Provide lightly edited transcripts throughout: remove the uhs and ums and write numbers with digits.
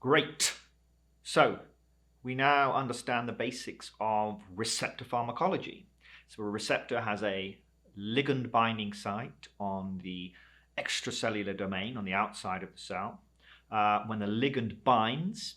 Great. So we now understand the basics of receptor pharmacology. So a receptor has a ligand binding site on the extracellular domain on the outside of the cell. When the ligand binds,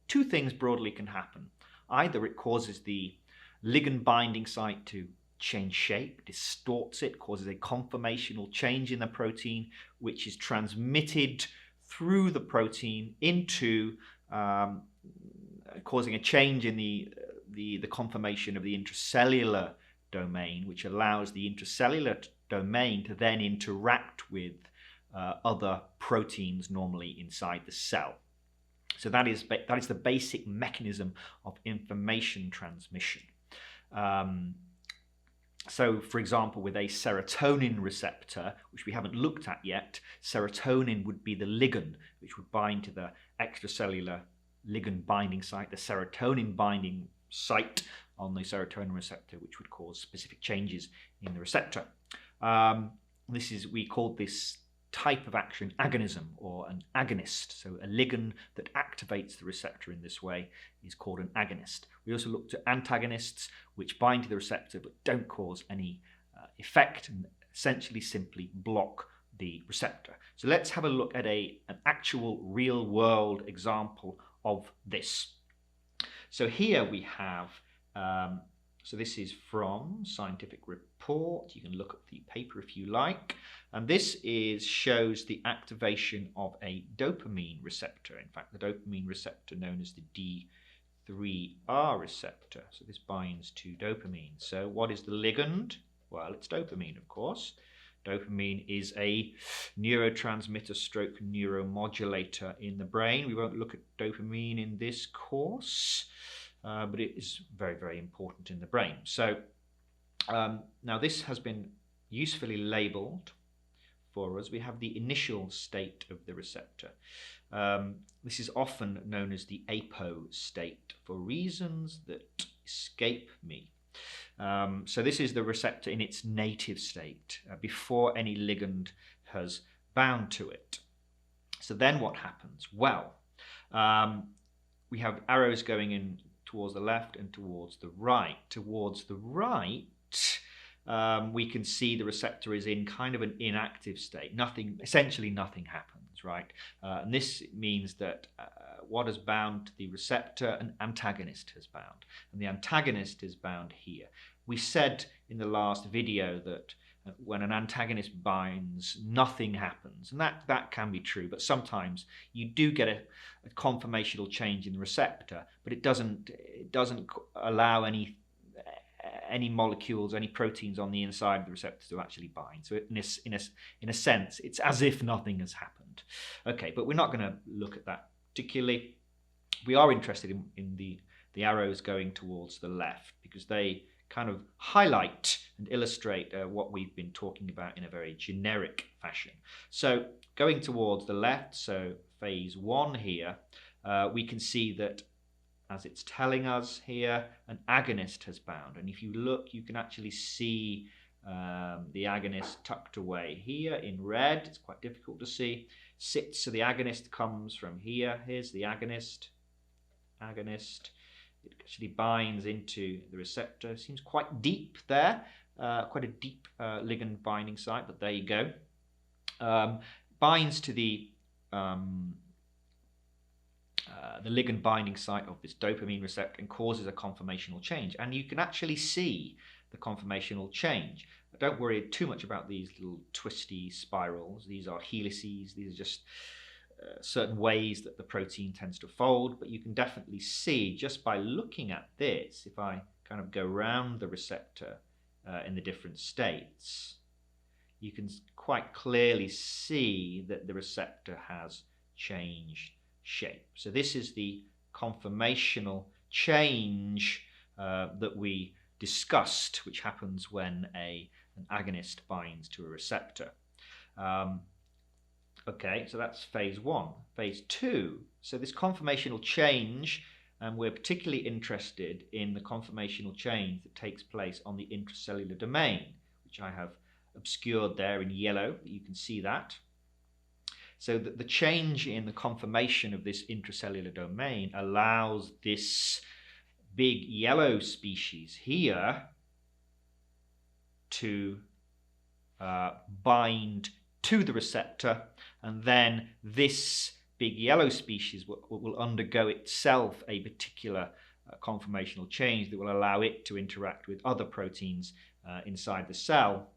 two things broadly can happen. Either it causes the ligand binding site to change shape, distorts it, causes a conformational change in the protein, which is transmitted through the protein into causing a change in the conformation of the intracellular domain, which allows the intracellular domain to then interact with other proteins normally inside the cell. So that is the basic mechanism of information transmission. So, for example, with a serotonin receptor, which we haven't looked at yet, serotonin would be the ligand which would bind to the extracellular ligand binding site, the serotonin binding site on the serotonin receptor, which would cause specific changes in the receptor. We called this type of action agonism, or an agonist. So a ligand that activates the receptor in this way is called an agonist. We also looked at antagonists, which bind to the receptor but don't cause any effect and essentially simply block the receptor. So let's have a look at an actual real world example of this. So here we have, so this is from Scientific Report. You can look at the paper if you like. And this shows the activation of a dopamine receptor. In fact, the dopamine receptor known as the D3R receptor. So this binds to dopamine. So what is the ligand? Well, it's dopamine, of course. Dopamine is a neurotransmitter stroke neuromodulator in the brain. We won't look at dopamine in this course, but it is very, very important in the brain. So now this has been usefully labeled for us. We have the initial state of the receptor. This is often known as the apo state for reasons that escape me. So this is the receptor in its native state before any ligand has bound to it. So then what happens? Well, we have arrows going in towards the left and towards the right. Towards the right, we can see the receptor is in kind of an inactive state. Essentially nothing happens, right? And this means that what has bound to the receptor, an antagonist has bound. And the antagonist is bound here. We said in the last video that when an antagonist binds, nothing happens. And that can be true, but sometimes you do get a conformational change in the receptor, but it doesn't allow any molecules, any proteins on the inside of the receptor to actually bind. So in a sense, it's as if nothing has happened. Okay, but we're not going to look at that particularly. We are interested in the arrows going towards the left because they kind of highlight and illustrate what we've been talking about in a very generic fashion. So going towards the left, so phase 1 here, we can see that as it's telling us here, an agonist has bound. And if you look, you can actually see the agonist tucked away here in red. It's quite difficult to see. So the agonist comes from here. Here's the agonist. It actually binds into the receptor. It seems quite deep there. Quite a deep ligand binding site, but there you go. Binds to the ligand binding site of this dopamine receptor and causes a conformational change. And you can actually see the conformational change. Don't worry too much about these little twisty spirals. These are helices. These are just certain ways that the protein tends to fold. But you can definitely see just by looking at this, if I kind of go around the receptor in the different states, you can quite clearly see that the receptor has changed shape. So this is the conformational change that we discussed, which happens when an agonist binds to a receptor. Okay, so that's phase 1. Phase 2, so this conformational change, and we're particularly interested in the conformational change that takes place on the intracellular domain, which I have obscured there in yellow. You can see that. So that the change in the conformation of this intracellular domain allows this big yellow species here to bind to the receptor, and then this big yellow species will undergo itself a particular conformational change that will allow it to interact with other proteins inside the cell.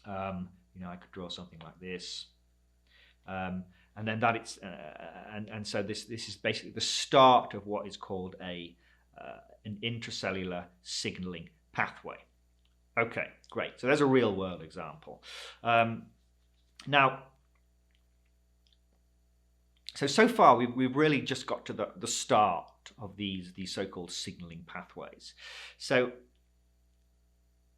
I could draw something like this, and then that it's and so this is basically the start of what is called an intracellular signaling pathway. Okay, great. So there's a real world example. Now, so far we've really just got to the start of these so-called signaling pathways. So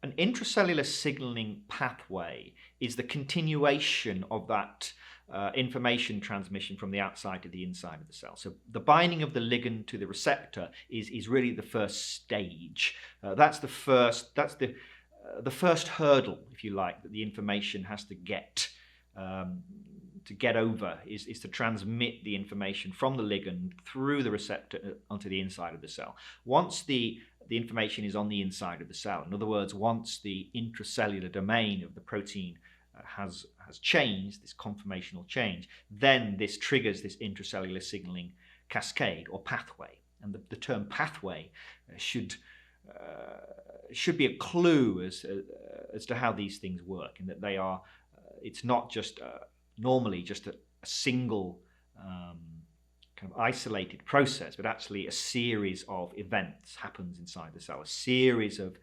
an intracellular signaling pathway is the continuation of that information transmission from the outside to the inside of the cell. So the binding of the ligand to the receptor is really the first stage. That's the first hurdle, if you like, that the information has to get over is to transmit the information from the ligand through the receptor onto the inside of the cell. Once the information is on the inside of the cell, in other words, once the intracellular domain of the protein has changed, this conformational change, then this triggers this intracellular signaling cascade or pathway. And the term pathway should be a clue as to how these things work, in that they are. It's not just normally just a single kind of isolated process, but actually a series of events happens inside the cell. A series of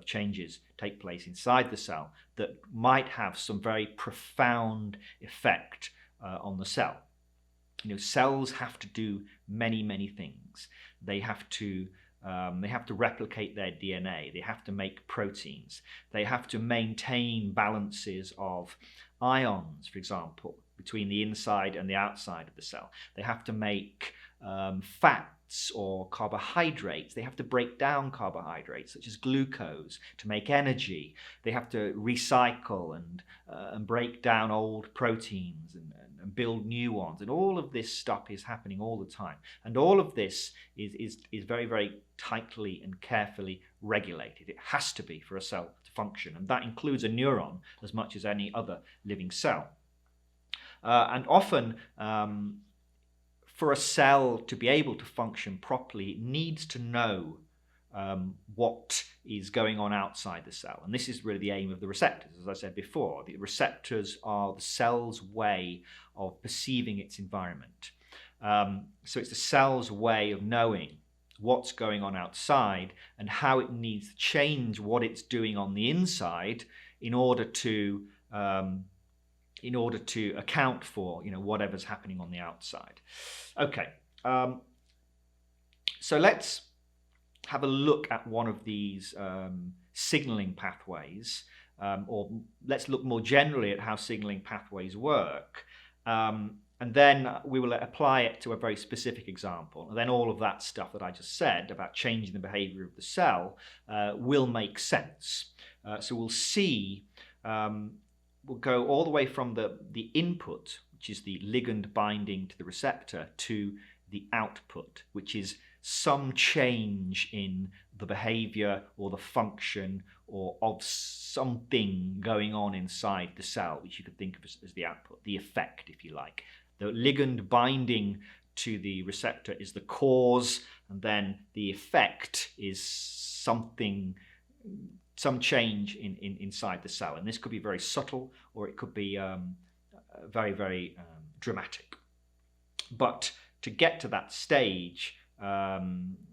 changes take place inside the cell that might have some very profound effect on the cell. Cells have to do many things. They have to replicate their DNA. They have to make proteins. They have to maintain balances of ions, for example, between the inside and the outside of the cell. They have to make fats or carbohydrates. They have to break down carbohydrates, such as glucose, to make energy. They have to recycle and break down old proteins and build new ones. And all of this stuff is happening all the time. And all of this is very, very tightly and carefully regulated. It has to be for a cell to function. And that includes a neuron as much as any other living cell. And often, for a cell to be able to function properly, it needs to know what is going on outside the cell. And this is really the aim of the receptors. As I said before, the receptors are the cell's way of perceiving its environment. So it's the cell's way of knowing what's going on outside and how it needs to change what it's doing on the inside in order to account for whatever's happening on the outside. Okay, so let's have a look at one of these signaling pathways, or let's look more generally at how signaling pathways work, and then we will apply it to a very specific example. And then all of that stuff that I just said about changing the behavior of the cell will make sense. So we'll see. We'll go all the way from the input, which is the ligand binding to the receptor, to the output, which is some change in the behavior or the function or of something going on inside the cell, which you could think of as the output, the effect, if you like. The ligand binding to the receptor is the cause, and then the effect is some change inside the cell. And this could be very subtle, or it could be very, very dramatic. But to get to that stage,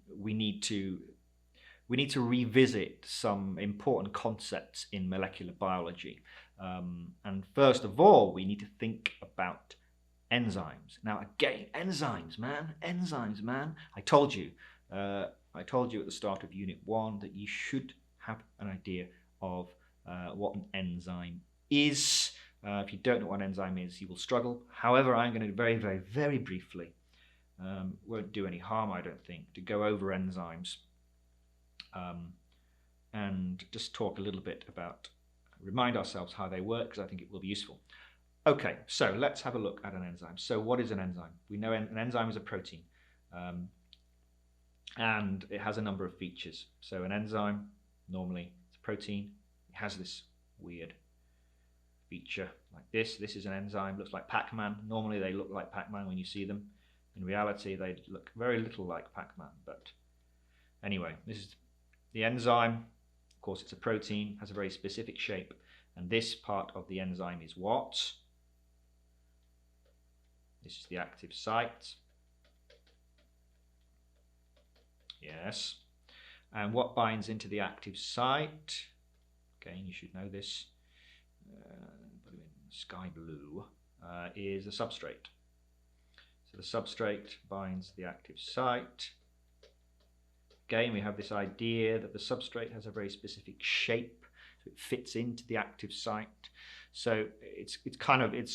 we need to revisit some important concepts in molecular biology. And first of all, we need to think about enzymes. Now, again, enzymes, man. I told you at the start of Unit 1 that you should have an idea of what an enzyme is. If you don't know what an enzyme is, you will struggle. However, I'm going to very, very, very briefly, won't do any harm, I don't think, to go over enzymes and just talk a little bit about, remind ourselves how they work, because I think it will be useful. Okay, so let's have a look at an enzyme. So what is an enzyme? We know an enzyme is a protein, and it has a number of features. So an enzyme, normally it's a protein, it has this weird feature like this. This is an enzyme, looks like Pac-Man. Normally they look like Pac-Man when you see them. In reality, they look very little like Pac-Man. But anyway, this is the enzyme. Of course, it's a protein, has a very specific shape. And this part of the enzyme is what? This is the active site. Yes. And what binds into the active site? Again, you should know this. Put it in sky blue. Is the substrate. So the substrate binds the active site. Again, we have this idea that the substrate has a very specific shape, so it fits into the active site. So it's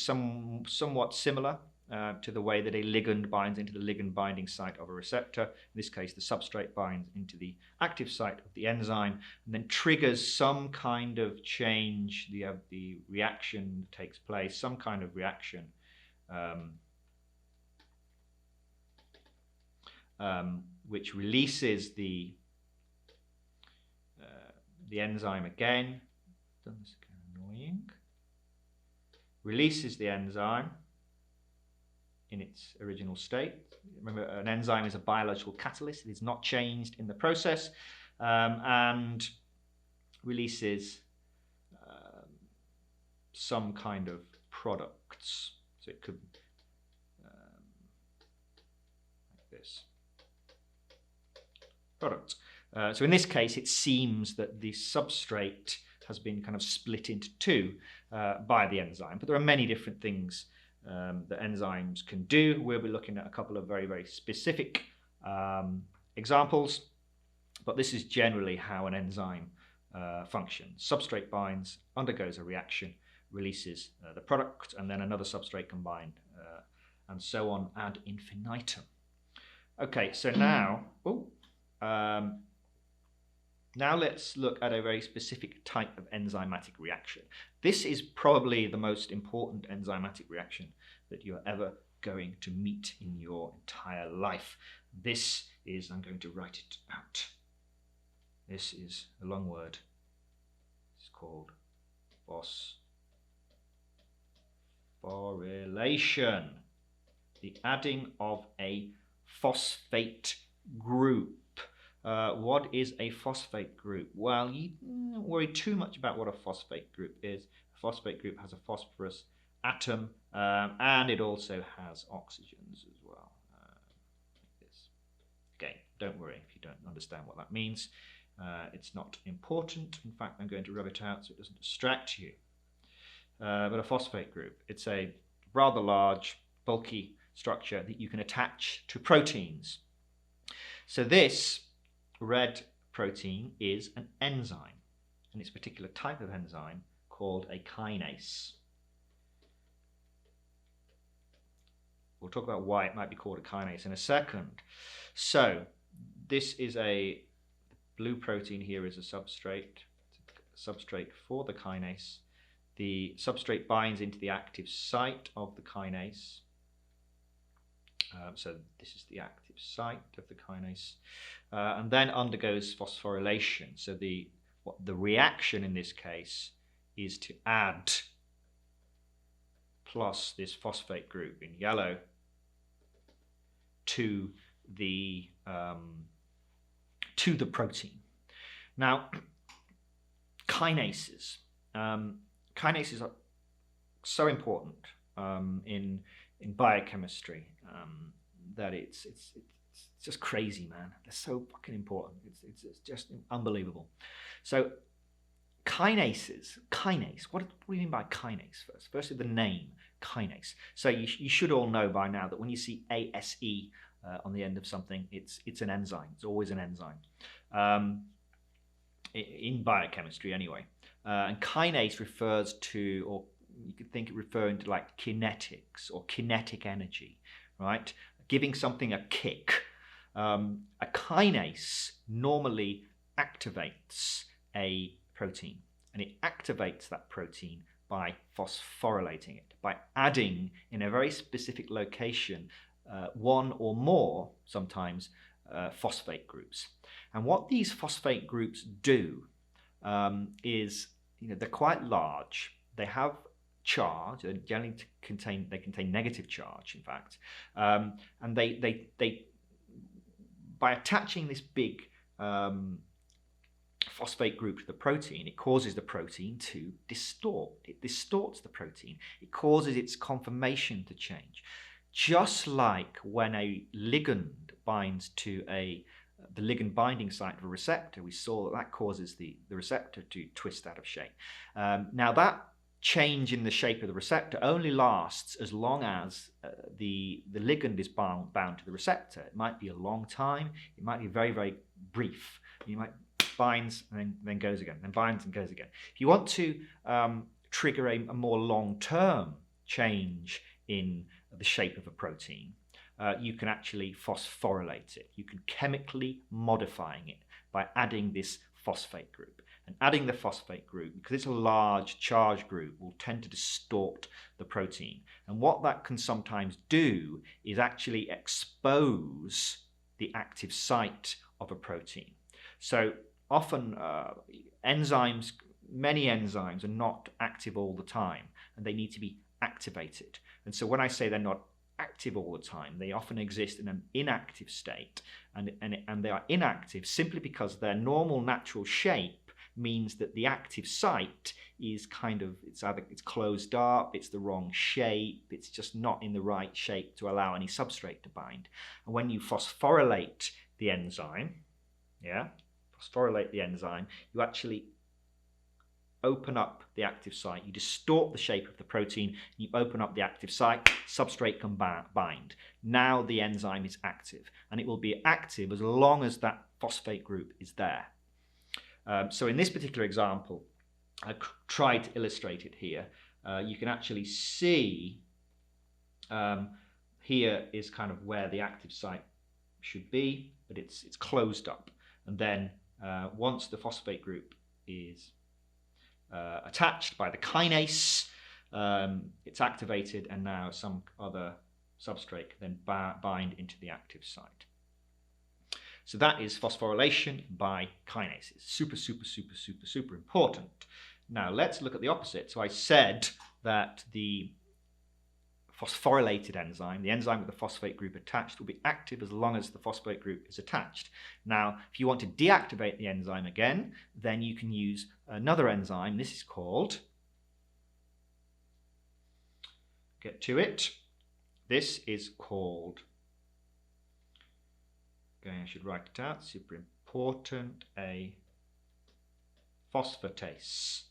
somewhat similar to the way that a ligand binds into the ligand binding site of a receptor. In this case, the substrate binds into the active site of the enzyme and then triggers some kind of change. The reaction takes place, some kind of reaction which releases the enzyme again. That's annoying. Releases the enzyme in its original state. Remember, an enzyme is a biological catalyst. It is not changed in the process, and releases some kind of products. So it could like this. Product. So in this case, it seems that the substrate has been kind of split into two by the enzyme. But there are many different things that enzymes can do. We'll be looking at a couple of very, very specific examples. But this is generally how an enzyme functions. Substrate binds, undergoes a reaction, releases the product, and then another substrate can bind, and so on ad infinitum. Okay, so now... now let's look at a very specific type of enzymatic reaction. This is probably the most important enzymatic reaction that you're ever going to meet in your entire life. This is, I'm going to write it out. This is a long word. It's called phosphorylation. The adding of a phosphate group. What is a phosphate group? Well, you don't worry too much about what a phosphate group is. A phosphate group has a phosphorus atom, and it also has oxygens as well. Like this. Again, don't worry if you don't understand what that means. It's not important. In fact, I'm going to rub it out so it doesn't distract you. But a phosphate group, it's a rather large, bulky structure that you can attach to proteins. So this red protein is an enzyme, and it's a particular type of enzyme called a kinase. We'll talk about why it might be called a kinase in a second. So this is a blue protein here is a substrate for the kinase. The substrate binds into the active site of the kinase. So this is the active site of the kinase, and then undergoes phosphorylation. So the reaction in this case is to add plus this phosphate group in yellow to the protein. Now, kinases are so important in biochemistry that it's just crazy, man. They're so fucking important. It's just unbelievable. So kinase. What do you mean by kinase first? Firstly, the name kinase. So you should all know by now that when you see ASE on the end of something, it's an enzyme. It's always an enzyme. In biochemistry, anyway. And kinase refers to, or you could think it referring to like kinetics or kinetic energy, right? Giving something a kick. A kinase normally activates a protein, and it activates that protein by phosphorylating it, by adding in a very specific location one or more, sometimes, phosphate groups. And what these phosphate groups do is, they're quite large. They have charge. They generally contain negative charge, in fact, and they by attaching this big phosphate group to the protein, it causes the protein to distort. It distorts the protein. It causes its conformation to change. Just like when a ligand binds to the ligand binding site of a receptor, we saw that causes the receptor to twist out of shape. Now that change in the shape of the receptor only lasts as long as the ligand is bound to the receptor. It might be a long time. It might be very, very brief. You might binds and then goes again, then binds and goes again. If you want to trigger a more long-term change in the shape of a protein, you can actually phosphorylate it. You can chemically modifying it by adding this phosphate group. And adding the phosphate group, because it's a large charge group, will tend to distort the protein. And what that can sometimes do is actually expose the active site of a protein. So often many enzymes are not active all the time, and they need to be activated. And so when I say they're not active all the time, they often exist in an inactive state, and they are inactive simply because their normal natural shape means that the active site is it's closed up, it's the wrong shape, it's just not in the right shape to allow any substrate to bind. And when you phosphorylate the enzyme, you actually open up the active site, you distort the shape of the protein, you open up the active site, substrate can bind. Now the enzyme is active, and it will be active as long as that phosphate group is there. So in this particular example, I tried to illustrate it here. You can actually see here is kind of where the active site should be, but it's closed up. And then once the phosphate group is attached by the kinase, it's activated, and now some other substrate can then bind into the active site. So that is phosphorylation by kinases. Super, super, super, super, super important. Now let's look at the opposite. So I said that the phosphorylated enzyme, the enzyme with the phosphate group attached, will be active as long as the phosphate group is attached. Now, if you want to deactivate the enzyme again, then you can use another enzyme. This is called, get to it, this is called, I should write it out, super important, a phosphatase.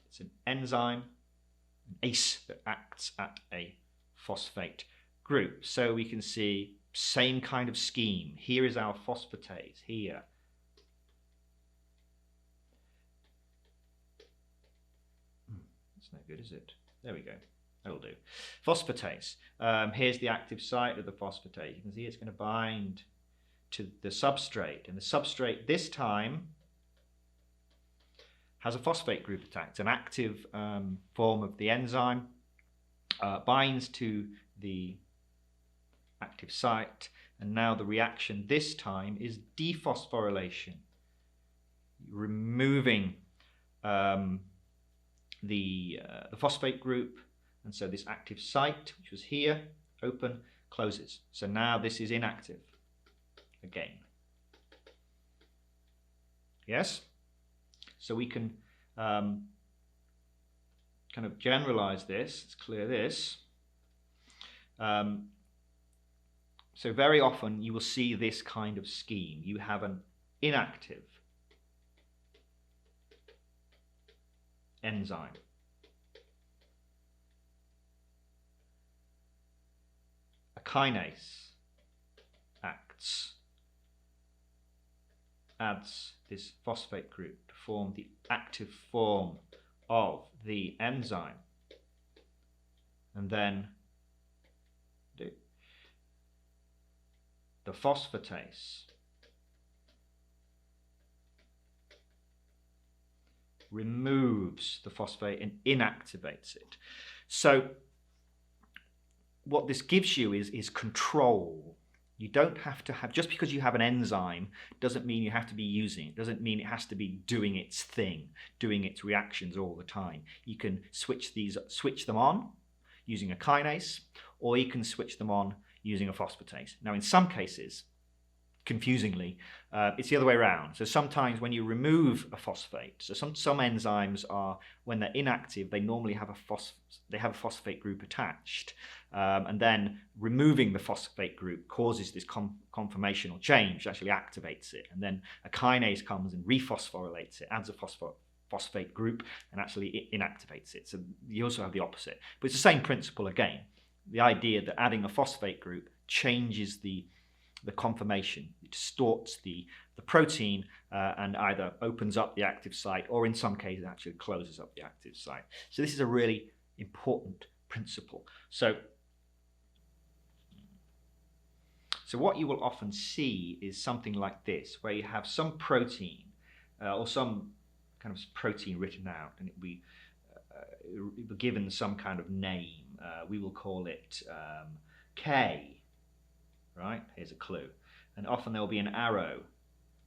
It's an enzyme, an ACE, that acts at a phosphate group. So we can see same kind of scheme. Here is our phosphatase, here. That's no good, is it? There we go. That'll do. Phosphatase. Here's the active site of the phosphatase. You can see it's going to bind to the substrate. And the substrate this time has a phosphate group attached. An active form of the enzyme binds to the active site. And now the reaction this time is dephosphorylation. Removing the phosphate group. And so this active site, which was here, open, closes. So now this is inactive again. Yes? So we can kind of generalize this. Let's clear this. So very often you will see this kind of scheme. You have an inactive enzyme. A kinase acts, adds this phosphate group to form the active form of the enzyme, and then the phosphatase removes the phosphate and inactivates it. So what this gives you is control. You don't have to have, just because you have an enzyme doesn't mean you have to be using it, doesn't mean it has to be doing its thing, doing its reactions all the time. You can switch them on using a kinase, or you can switch them on using a phosphatase. Now, in some cases, confusingly, it's the other way around. So sometimes when you remove a phosphate, so some enzymes are, when they're inactive, they normally have a phosphate group attached, and then removing the phosphate group causes this conformational change, actually activates it, and then a kinase comes and rephosphorylates it, adds a phosphate group, and actually inactivates it. So you also have the opposite, but it's the same principle again. The idea that adding a phosphate group changes the conformation. It distorts the protein and either opens up the active site, or in some cases actually closes up the active site. So this is a really important principle. So what you will often see is something like this, where you have some protein or some kind of protein written out, and it will be given some kind of name. We will call it K. Right, here's a clue. And often there will be an arrow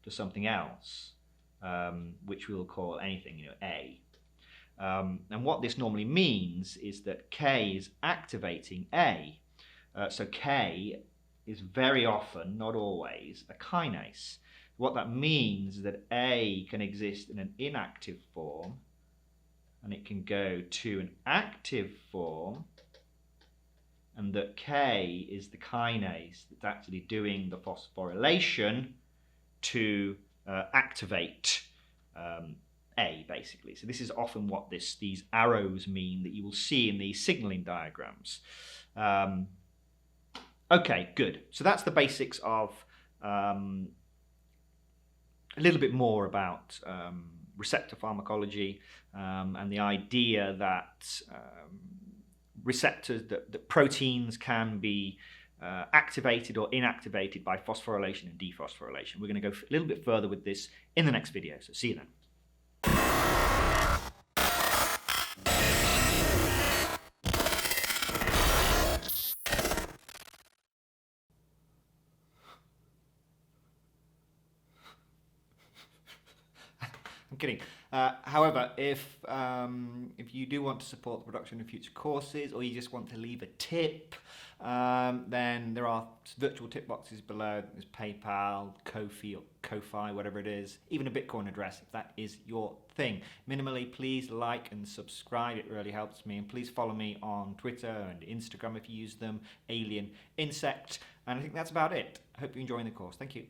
to something else, which we will call anything, A. And what this normally means is that K is activating A. So K is very often, not always, a kinase. What that means is that A can exist in an inactive form, and it can go to an active form, and that K is the kinase that's actually doing the phosphorylation to activate A, basically. So this is often what these arrows mean that you will see in these signaling diagrams. Okay, good. So that's the basics of a little bit more about receptor pharmacology and the idea that receptors, that proteins can be activated or inactivated by phosphorylation and dephosphorylation. We're going to go a little bit further with this in the next video, so see you then. I'm kidding. However, if you do want to support the production of future courses, or you just want to leave a tip, then there are virtual tip boxes below. There's PayPal, Ko-fi, or Ko-fi, whatever it is, even a Bitcoin address if that is your thing. Minimally, please like and subscribe. It really helps me. And please follow me on Twitter and Instagram if you use them, Alien Insect. And I think that's about it. I hope you're enjoying the course. Thank you.